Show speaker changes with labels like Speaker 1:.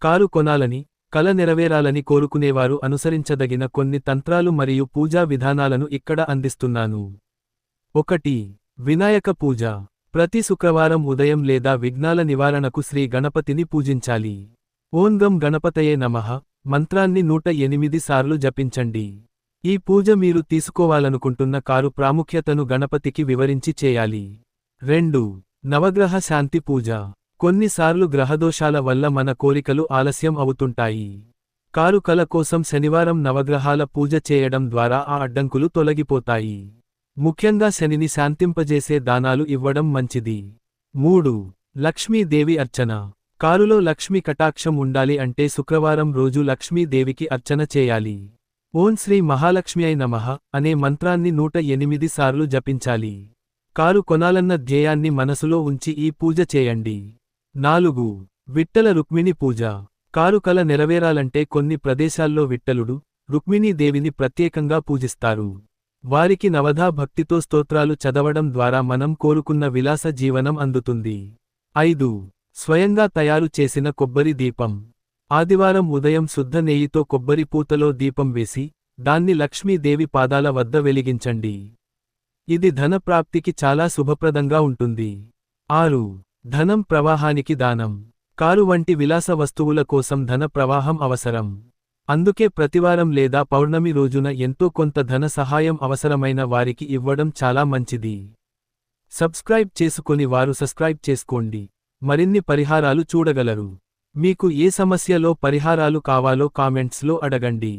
Speaker 1: Car కొనాలని, కల నెరవేరాలని కోరుకునేవారు అనుసరించదగిన కొన్ని తంత్రాలు మరియు పూజా విధానాలను ఇక్కడ అందిస్తున్నాను. 1. వినాయక పూజ. ప్రతి శుక్రవారం ఉదయం లేదా విఘ్నాల నివారణకు శ్రీ గణపతిని పూజించాలి. ఓం గం గణపతయే నమః మంత్రాన్ని 108 సార్లు జపించండి. ఈ పూజ మీరు తీసుకోవాలనుకుంటున్న కారు ప్రాముఖ్యతను గణపతికి వివరించి చేయాలి. 2. నవగ్రహ శాంతి పూజ. కొన్నిసార్లు గ్రహదోషాల వల్ల మన కోరికలు ఆలస్యం అవుతుంటాయి. కారు కల కోసం శనివారం నవగ్రహాల పూజ చేయడం ద్వారా ఆ అడ్డంకులు తొలగిపోతాయి. ముఖ్యంగా శనిని శాంతింపజేసే దానాలు ఇవ్వడం మంచిది. 3. లక్ష్మీదేవి అర్చన. కారులో లక్ష్మీ కటాక్షం ఉండాలి అంటే శుక్రవారం రోజు లక్ష్మీదేవికి అర్చన చేయాలి. ఓం శ్రీ మహాలక్ష్మ్యై నమః అనే మంత్రాన్ని 108 సార్లు జపించాలి. కారు కొనాలన్న ధ్యేయాన్ని మనసులో ఉంచి ఈ పూజ చేయండి. 4. విట్టల రుక్మిణి పూజ. కారు కల నెరవేరాలంటే కొన్ని ప్రదేశాల్లో విట్టలుడు, రుక్మిణీదేవిని ప్రత్యేకంగా పూజిస్తారు. వారికి నవధా భక్తితో స్తోత్రాలు చదవడం ద్వారా మనం కోరుకున్న విలాస జీవనం అందుతుంది. 5. స్వయంగా తయారు చేసిన కొబ్బరి దీపం. ఆదివారం ఉదయం శుద్ధ నెయ్యితో కొబ్బరి పూతలో దీపం వేసి, దాన్ని లక్ష్మీదేవి పాదాల వద్ద వెలిగించండి. ఇది ధన ప్రాప్తికి చాలా శుభప్రదంగా ఉంటుంది. 6. ధనం ప్రవాహానికి దానం. కారు వంటి విలాస వస్తువుల కోసం ధన ప్రవాహం అవసరం. అందుకే ప్రతివారం లేదా పౌర్ణమి రోజున ఎంతో కొంత ధన సహాయం అవసరమైన వారికి ఇవ్వడం చాలా మంచిది. సబ్స్క్రైబ్ చేసుకొని వారు సబ్స్క్రైబ్ చేసుకోండి. మరిన్ని పరిహారాలు చూడగలరు. మీకు ఏ సమస్యలో పరిహారాలు కావాలో కామెంట్స్లో అడగండి.